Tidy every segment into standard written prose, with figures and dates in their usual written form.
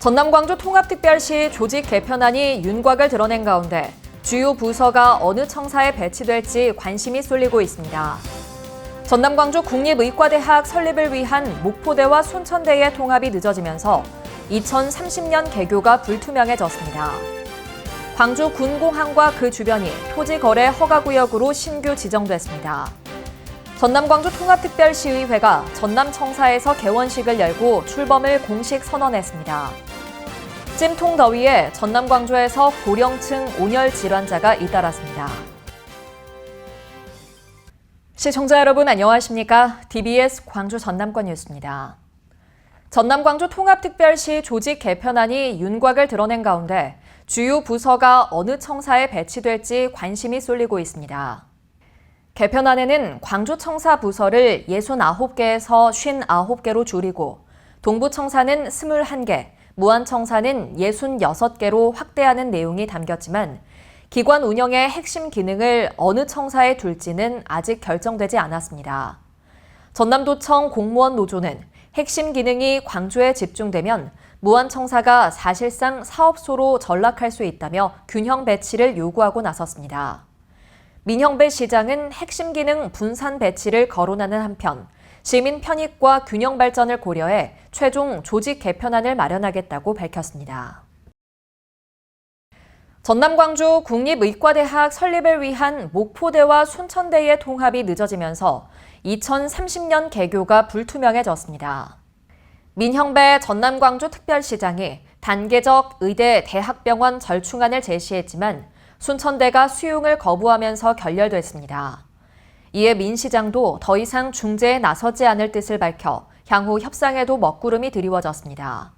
전남 광주 통합특별시 조직 개편안이 윤곽을 드러낸 가운데 주요 부서가 어느 청사에 배치될지 관심이 쏠리고 있습니다. 전남 광주 국립의과대학 설립을 위한 목포대와 순천대의 통합이 늦어지면서 2030년 개교가 불투명해졌습니다. 광주 군공항과 그 주변이 토지거래 허가구역으로 신규 지정됐습니다. 전남 광주 통합특별시의회가 전남청사에서 개원식을 열고 출범을 공식 선언했습니다. 찜통 더위에 전남 광주에서 고령층 온열 질환자가 잇따랐습니다. 시청자 여러분 안녕하십니까? DBS 광주 전남권 뉴스입니다. 전남 광주 통합특별시 조직 개편안이 윤곽을 드러낸 가운데 주요 부서가 어느 청사에 배치될지 관심이 쏠리고 있습니다. 개편안에는 광주청사 부서를 69개에서 59개로 줄이고 동부청사는 21개, 무안청사는 66개로 확대하는 내용이 담겼지만 기관 운영의 핵심 기능을 어느 청사에 둘지는 아직 결정되지 않았습니다. 전남도청 공무원 노조는 핵심 기능이 광주에 집중되면 무안청사가 사실상 사업소로 전락할 수 있다며 균형 배치를 요구하고 나섰습니다. 민형배 시장은 핵심 기능 분산 배치를 거론하는 한편 시민 편익과 균형 발전을 고려해 최종 조직 개편안을 마련하겠다고 밝혔습니다. 전남 광주 국립의과대학 설립을 위한 목포대와 순천대의 통합이 늦어지면서 2030년 개교가 불투명해졌습니다. 민형배 전남 광주 특별시장이 단계적 의대 대학병원 절충안을 제시했지만 순천대가 수용을 거부하면서 결렬됐습니다. 이에 민 시장도 더 이상 중재에 나서지 않을 뜻을 밝혀 향후 협상에도 먹구름이 드리워졌습니다.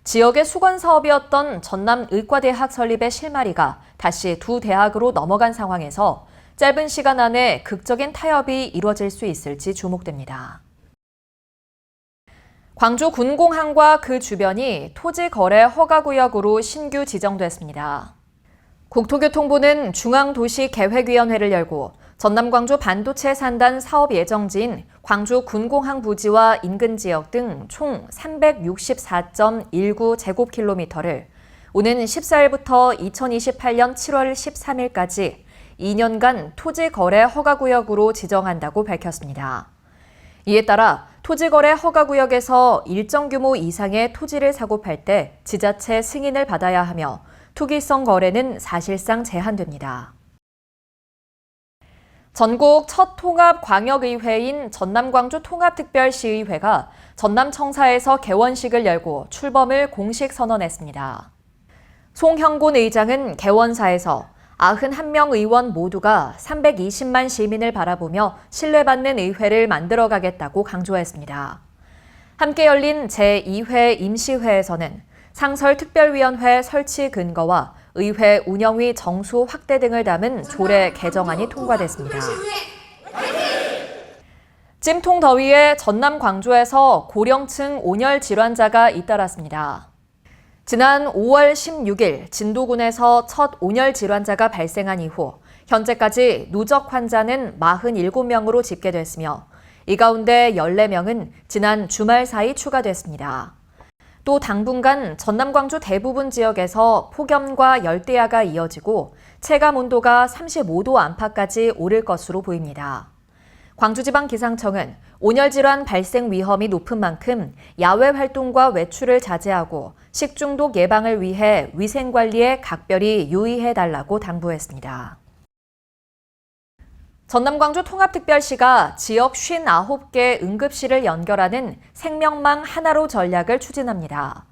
지역의 수건 사업이었던 전남의과대학 설립의 실마리가 다시 두 대학으로 넘어간 상황에서 짧은 시간 안에 극적인 타협이 이루어질 수 있을지 주목됩니다. 광주 군공항과 그 주변이 토지 거래 허가구역으로 신규 지정됐습니다. 국토교통부는 중앙도시계획위원회를 열고 전남 광주 반도체 산단 사업 예정지인 광주 군공항 부지와 인근 지역 등 총 364.19제곱킬로미터를 오는 14일부터 2028년 7월 13일까지 2년간 토지 거래 허가구역으로 지정한다고 밝혔습니다. 이에 따라 토지거래 허가구역에서 일정 규모 이상의 토지를 사고 팔 때 지자체 승인을 받아야 하며 투기성 거래는 사실상 제한됩니다. 전국 첫 통합 광역의회인 전남광주 통합특별시의회가 전남청사에서 개원식을 열고 출범을 공식 선언했습니다. 송형곤 의장은 개원사에서 91명 의원 모두가 320만 시민을 바라보며 신뢰받는 의회를 만들어가겠다고 강조했습니다. 함께 열린 제2회 임시회에서는 상설특별위원회 설치 근거와 의회 운영위 정수 확대 등을 담은 조례 개정안이 통과됐습니다. 찜통 더위에 전남 광주에서 고령층 온열 질환자가 잇따랐습니다. 지난 5월 16일 진도군에서 첫 온열 질환자가 발생한 이후 현재까지 누적 환자는 47명으로 집계됐으며 이 가운데 14명은 지난 주말 사이 추가됐습니다. 또 당분간 전남 광주 대부분 지역에서 폭염과 열대야가 이어지고 체감 온도가 35도 안팎까지 오를 것으로 보입니다. 광주지방기상청은 온열 질환 발생 위험이 높은 만큼 야외 활동과 외출을 자제하고 식중독 예방을 위해 위생관리에 각별히 유의해달라고 당부했습니다. 전남 광주 통합특별시가 지역 59개 응급실을 연결하는 생명망 하나로 전략을 추진합니다.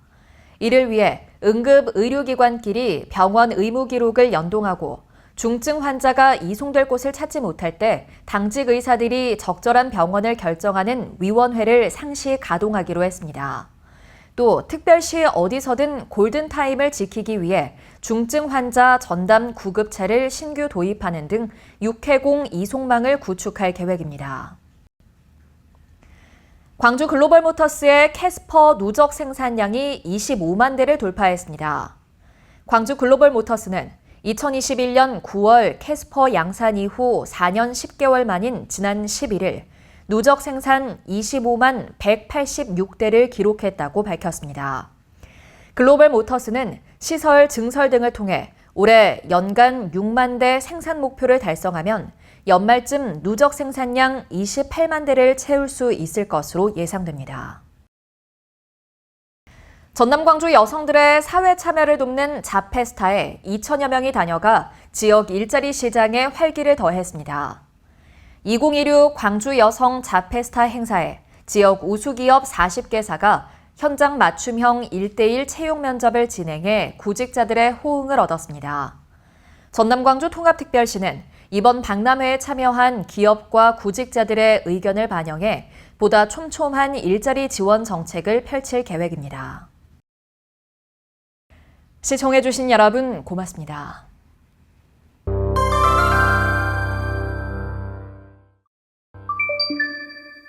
이를 위해 응급의료기관끼리 병원 의무기록을 연동하고 중증 환자가 이송될 곳을 찾지 못할 때 당직 의사들이 적절한 병원을 결정하는 위원회를 상시 가동하기로 했습니다. 또 특별시 어디서든 골든타임을 지키기 위해 중증 환자 전담 구급차를 신규 도입하는 등 6회공 이송망을 구축할 계획입니다. 광주 글로벌모터스의 캐스퍼 누적 생산량이 25만 대를 돌파했습니다. 광주 글로벌모터스는 2021년 9월 캐스퍼 양산 이후 4년 10개월 만인 지난 11일 누적 생산 25만 186대를 기록했다고 밝혔습니다. 글로벌 모터스는 시설 증설 등을 통해 올해 연간 6만 대 생산 목표를 달성하면 연말쯤 누적 생산량 28만 대를 채울 수 있을 것으로 예상됩니다. 전남 광주 여성들의 사회 참여를 돕는 자페스타에 2천여 명이 다녀가 지역 일자리 시장에 활기를 더했습니다. 2016 광주 여성 자페스타 행사에 지역 우수기업 40개사가 현장 맞춤형 1대1 채용 면접을 진행해 구직자들의 호응을 얻었습니다. 전남광주 통합특별시는 이번 박람회에 참여한 기업과 구직자들의 의견을 반영해 보다 촘촘한 일자리 지원 정책을 펼칠 계획입니다. 시청해주신 여러분 고맙습니다.